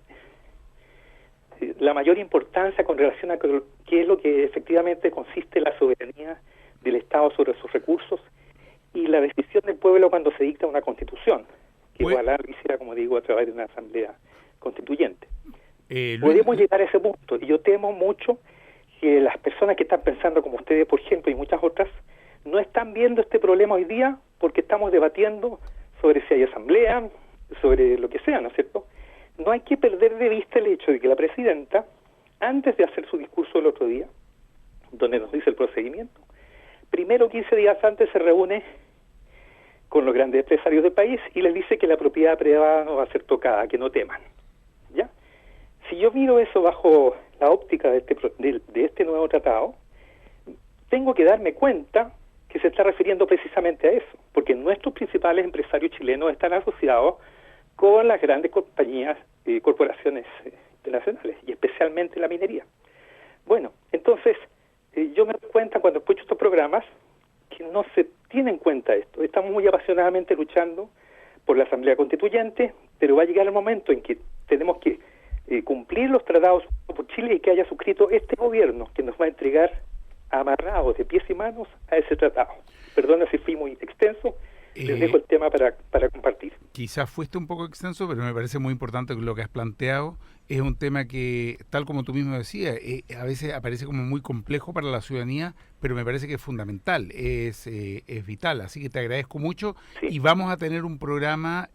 la mayor importancia con relación a qué es lo que efectivamente consiste la soberanía del Estado sobre sus recursos y la decisión del pueblo cuando se dicta una constitución, que ojalá lo hiciera, como digo, a través de una asamblea constituyente. Podemos llegar a ese punto, y yo temo mucho que las personas que están pensando como ustedes, por ejemplo, y muchas otras, no están viendo este problema hoy día porque estamos debatiendo sobre si hay asamblea, sobre lo que sea, ¿no es cierto? No hay que perder de vista el hecho de que la presidenta, antes de hacer su discurso el otro día, donde nos dice el procedimiento, primero 15 días antes se reúne con los grandes empresarios del país y les dice que la propiedad privada no va a ser tocada, que no teman, ¿ya? Si yo miro eso bajo la óptica de este nuevo tratado, tengo que darme cuenta que se está refiriendo precisamente a eso, porque nuestros principales empresarios chilenos están asociados con las grandes compañías y corporaciones internacionales, y especialmente la minería. Bueno, entonces, yo me doy cuenta cuando escucho estos programas que no se tiene en cuenta esto. Estamos muy apasionadamente luchando por la Asamblea Constituyente, pero va a llegar el momento en que tenemos que cumplir los tratados por Chile y que haya suscrito este gobierno, que nos va a entregar amarrados de pies y manos a ese tratado. Perdona si fui muy extenso, les dejo el tema para compartir. Quizás fuiste un poco extenso, pero me parece muy importante lo que has planteado. Es un tema que, tal como tú mismo decías, a veces aparece como muy complejo para la ciudadanía, pero me parece que es fundamental, es vital. Así que te agradezco mucho, sí. Y vamos a tener un programa,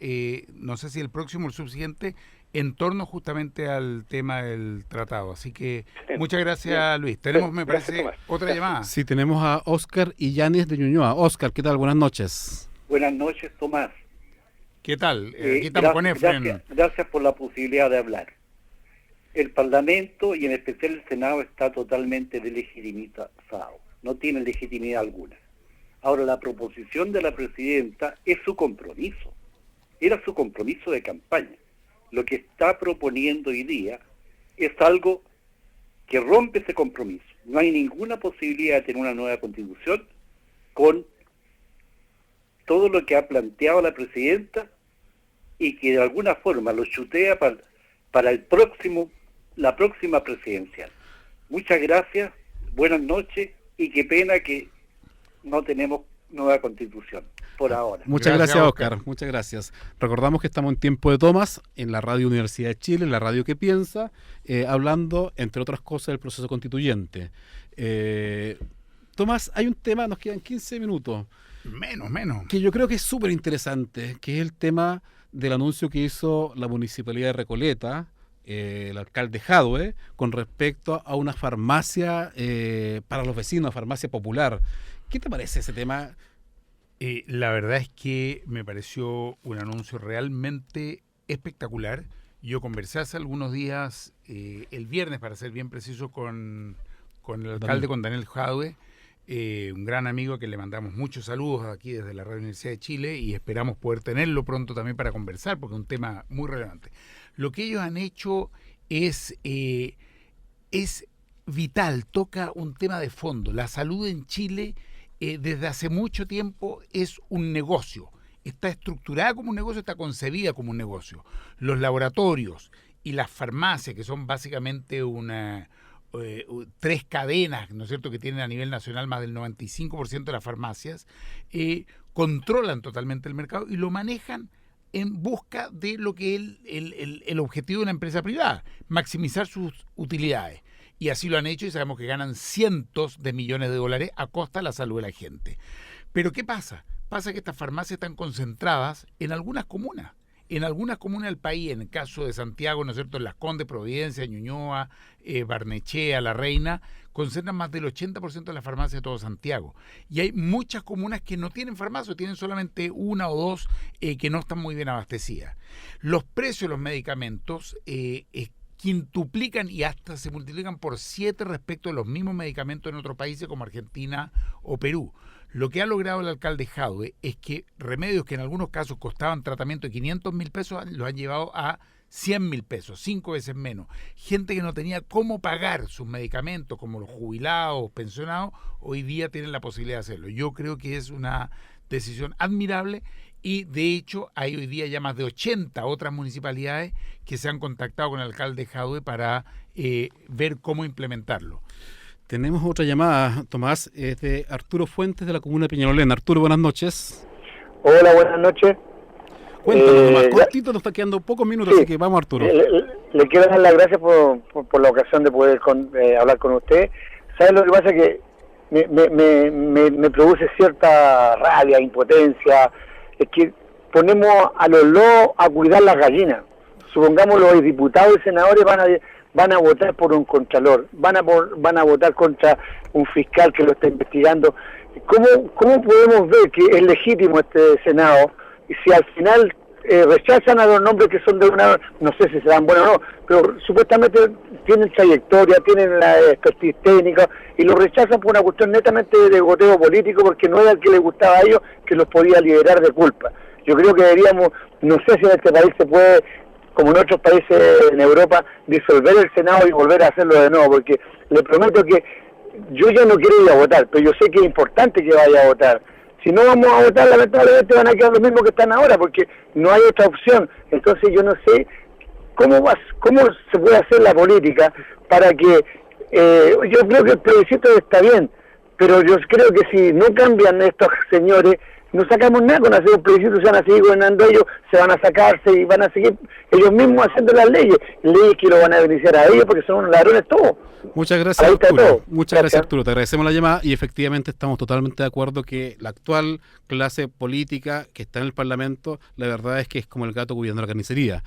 no sé si el próximo o el subsiguiente, en torno justamente al tema del tratado. Así que muchas gracias, Luis. Tenemos, me parece, otra llamada. Sí, tenemos a Óscar y Yanis de Ñuñoa. Óscar, ¿qué tal? Buenas noches. Buenas noches, Tomás. ¿Qué tal? Aquí estamos con Efren. Gracias por la posibilidad de hablar. El Parlamento, y en especial el Senado, está totalmente delegitimizado. No tiene legitimidad alguna. Ahora, la proposición de la presidenta es su compromiso. Era su compromiso de campaña. Lo que está proponiendo hoy día es algo que rompe ese compromiso. No hay ninguna posibilidad de tener una nueva constitución con todo lo que ha planteado la presidenta y que de alguna forma lo chutea para la próxima presidencial. Muchas gracias, buenas noches, y qué pena que no tenemos nueva constitución por ahora. Muchas gracias, Óscar. Muchas gracias. Recordamos que estamos en Tiempo de Tomás, en la Radio Universidad de Chile, la radio que piensa, hablando, entre otras cosas, del proceso constituyente. Tomás, hay un tema, nos quedan 15 minutos. Menos. Que yo creo que es súper interesante, que es el tema del anuncio que hizo la Municipalidad de Recoleta, el alcalde Jadwe, con respecto a una farmacia para los vecinos, farmacia popular. ¿Qué te parece ese tema? La verdad es que me pareció un anuncio realmente espectacular. Yo conversé hace algunos días, el viernes, para ser bien preciso, con el alcalde, con Daniel Jadwe, un gran amigo que le mandamos muchos saludos aquí desde la Radio Universidad de Chile, y esperamos poder tenerlo pronto también para conversar, porque es un tema muy relevante. Lo que ellos han hecho es vital, toca un tema de fondo. La salud en Chile desde hace mucho tiempo es un negocio. Está estructurada como un negocio, está concebida como un negocio. Los laboratorios y las farmacias, que son básicamente tres cadenas, ¿no es cierto?, que tienen a nivel nacional más del 95% de las farmacias, controlan totalmente el mercado y lo manejan en busca de lo que es el objetivo de una empresa privada, maximizar sus utilidades. Y así lo han hecho y sabemos que ganan cientos de millones de dólares a costa de la salud de la gente. Pero ¿qué pasa? Pasa que estas farmacias están concentradas en algunas comunas. En algunas comunas del país, en el caso de Santiago, ¿no es cierto?, en Las Condes, Providencia, Ñuñoa, Barnechea, La Reina, concentran más del 80% de las farmacias de todo Santiago. Y hay muchas comunas que no tienen farmacia, tienen solamente una o dos que no están muy bien abastecidas. Los precios de los medicamentos quintuplican y hasta se multiplican por 7 respecto de los mismos medicamentos en otros países como Argentina o Perú. Lo que ha logrado el alcalde Jadwe es que remedios que en algunos casos costaban tratamiento de 500.000 pesos los han llevado a 100.000 pesos, 5 veces menos. Gente que no tenía cómo pagar sus medicamentos, como los jubilados, pensionados, hoy día tienen la posibilidad de hacerlo. Yo creo que es una decisión admirable y de hecho hay hoy día ya más de 80 otras municipalidades que se han contactado con el alcalde Jadwe para ver cómo implementarlo. Tenemos otra llamada, Tomás, es de Arturo Fuentes de la comuna de Peñalolén. Arturo, buenas noches. Hola, buenas noches. Cuéntanos, Tomás, cortito, nos está quedando pocos minutos, sí, así que vamos, Arturo. Le quiero dar las gracias por la ocasión de poder hablar con usted. ¿Sabes lo que pasa? Que me produce cierta rabia, impotencia. Es que ponemos a los lobos a cuidar las gallinas. Supongamos los diputados y senadores van a votar por un contralor, van a votar contra un fiscal que lo está investigando. ¿Cómo podemos ver que es legítimo este Senado y si al final rechazan a los nombres que son de una, no sé si serán buenos o no, pero supuestamente tienen trayectoria, tienen la expertise técnica y lo rechazan por una cuestión netamente de goteo político porque no era el que les gustaba a ellos que los podía liberar de culpa? Yo creo que deberíamos, no sé si en este país se puede, como en otros países en Europa, disolver el Senado y volver a hacerlo de nuevo, porque le prometo que yo ya no quiero ir a votar, pero yo sé que es importante que vaya a votar. Si no vamos a votar, lamentablemente van a quedar los mismos que están ahora, porque no hay otra opción. Entonces yo no sé cómo se puede hacer la política para que, yo creo que el plebiscito está bien, pero yo creo que si no cambian estos señores, no sacamos nada con hacer un plebiscito, se van a seguir gobernando ellos, se van a sacarse y van a seguir ellos mismos haciendo las leyes que lo van a beneficiar a ellos porque son unos ladrones todos. Muchas gracias, Arturo. Muchas gracias, Arturo. Te agradecemos la llamada y efectivamente estamos totalmente de acuerdo que la actual clase política que está en el Parlamento, la verdad es que es como el gato cuidando la carnicería.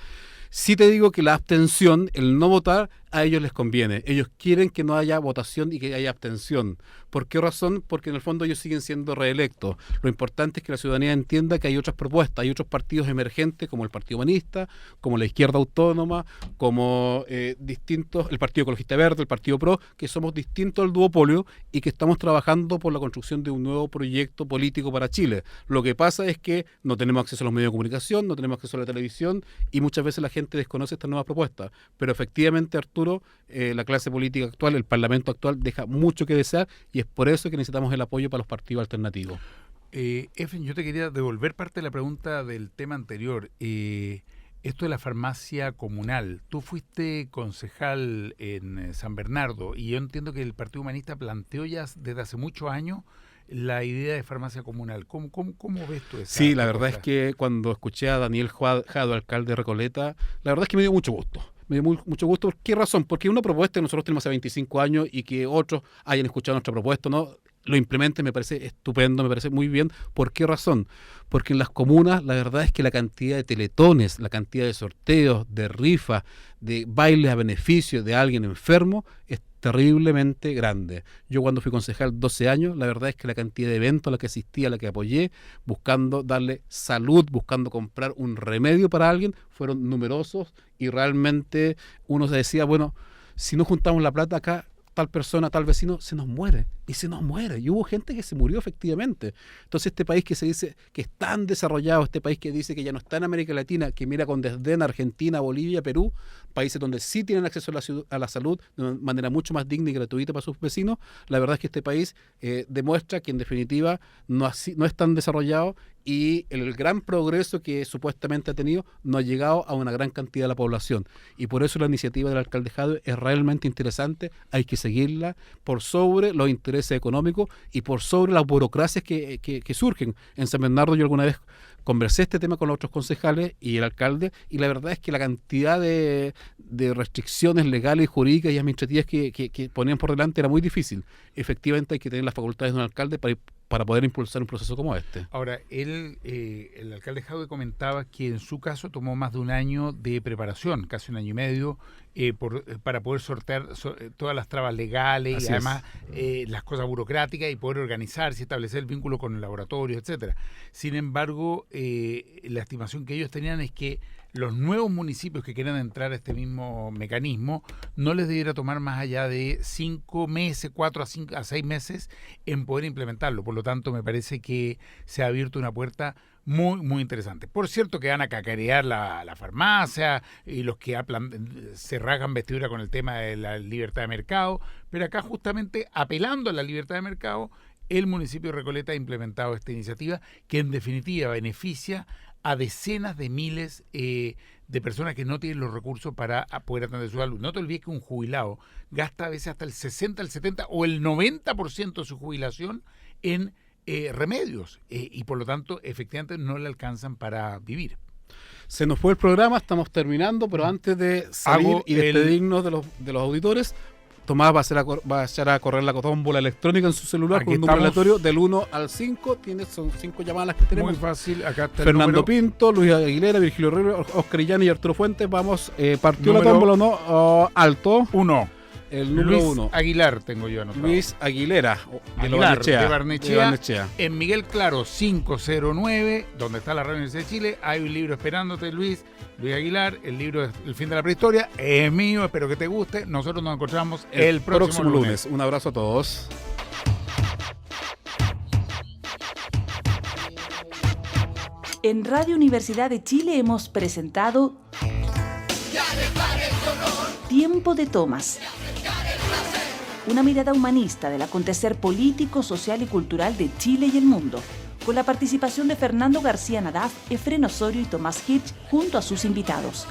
Sí te digo que la abstención, el no votar, a ellos les conviene. Ellos quieren que no haya votación y que haya abstención. ¿Por qué razón? Porque en el fondo ellos siguen siendo reelectos. Lo importante es que la ciudadanía entienda que hay otras propuestas, hay otros partidos emergentes como el Partido Humanista, como la Izquierda Autónoma, como distintos, el Partido Ecologista Verde, el Partido PRO, que somos distintos al duopolio y que estamos trabajando por la construcción de un nuevo proyecto político para Chile. Lo que pasa es que no tenemos acceso a los medios de comunicación, no tenemos acceso a la televisión y muchas veces la gente desconoce estas nuevas propuestas. Pero efectivamente, Arturo, la clase política actual, el Parlamento actual deja mucho que desear y es por eso que necesitamos el apoyo para los partidos alternativos. Efren, yo te quería devolver parte de la pregunta del tema anterior. Esto de la farmacia comunal. Tú fuiste concejal en San Bernardo y yo entiendo que el Partido Humanista planteó ya desde hace muchos años la idea de farmacia comunal. ¿Cómo ves tú esa? Sí, la verdad es que cuando escuché a Daniel Jadwe, alcalde de Recoleta, la verdad es que me dio mucho gusto. Me dio mucho gusto. ¿Por qué razón? Porque una propuesta que nosotros tenemos hace 25 años y que otros hayan escuchado nuestra propuesta, ¿no? Lo implementen, me parece estupendo, me parece muy bien. ¿Por qué razón? Porque en las comunas la verdad es que la cantidad de teletones, la cantidad de sorteos, de rifas, de bailes a beneficio de alguien enfermo es terriblemente grande. Yo cuando fui concejal 12 años, la verdad es que la cantidad de eventos a la que asistí, a la que apoyé, buscando darle salud, buscando comprar un remedio para alguien, fueron numerosos y realmente uno se decía, bueno, si no juntamos la plata acá, tal persona, tal vecino, se nos muere. Y se nos muere. Y hubo gente que se murió efectivamente. Entonces este país que se dice que es tan desarrollado, este país que dice que ya no está en América Latina, que mira con desdén a Argentina, Bolivia, Perú, países donde sí tienen acceso a la salud de una manera mucho más digna y gratuita para sus vecinos, la verdad es que este país demuestra que en definitiva no es tan desarrollado y el gran progreso que supuestamente ha tenido no ha llegado a una gran cantidad de la población. Y por eso la iniciativa del alcalde Jadwe es realmente interesante, hay que seguirla por sobre los intereses económicos y por sobre las burocracias que surgen. En San Bernardo yo alguna vez conversé este tema con los otros concejales y el alcalde, y la verdad es que la cantidad de restricciones legales, jurídicas y administrativas que ponían por delante era muy difícil. Efectivamente hay que tener las facultades de un alcalde para poder impulsar un proceso como este. Ahora, el alcalde Jadwe comentaba que en su caso tomó más de un año de preparación, casi un año y medio, para poder sortear todas las trabas legales. Así y además las cosas burocráticas y poder organizarse, establecer el vínculo con el laboratorio, etcétera. Sin embargo, la estimación que ellos tenían es que los nuevos municipios que quieran entrar a este mismo mecanismo no les debiera tomar más allá de 5 meses, 4 a 6 meses en poder implementarlo. Por lo tanto, me parece que se ha abierto una puerta muy, muy interesante. Por cierto, que van a cacarear la farmacia y los que se rasgan vestidura con el tema de la libertad de mercado, pero acá justamente apelando a la libertad de mercado, el municipio de Recoleta ha implementado esta iniciativa que en definitiva beneficia a decenas de miles de personas que no tienen los recursos para poder atender su salud. No te olvides que un jubilado gasta a veces hasta el 60, el 70 o el 90% de su jubilación en remedios y por lo tanto efectivamente no le alcanzan para vivir. Se nos fue el programa, estamos terminando, pero antes de salir y despedirnos de los auditores, Tomás va a echar a correr la tómbola electrónica en su celular. Aquí con un número estamos. aleatorio del 1 al 5. Son 5 llamadas las que tenemos. Muy fácil, acá está Fernando el número. Pinto, Luis Aguilera, Virgilio Herrera, Oscar Illán y Arturo Fuentes. Vamos, partió la Número tómbola o no, alto. 1. El número Luis 1. Aguilar tengo yo anotado. Luis Aguilera, Aguilar, de Barnechea. Barnechea. En Miguel Claro 509, donde está la Radio Universidad de Chile, hay un libro esperándote, Luis Aguilar. El libro es El fin de la prehistoria, es mío, espero que te guste. Nosotros nos encontramos el próximo lunes. Un abrazo a todos. En Radio Universidad de Chile hemos presentado Tiempo de Tomas, una mirada humanista del acontecer político, social y cultural de Chile y el mundo, con la participación de Fernando García Nadaf, Efrén Osorio y Tomás Hirsch junto a sus invitados.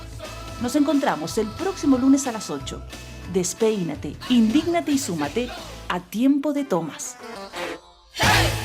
Nos encontramos el próximo lunes a las 8. Despeínate, indígnate y súmate a Tiempo de Tomas. ¡Hey!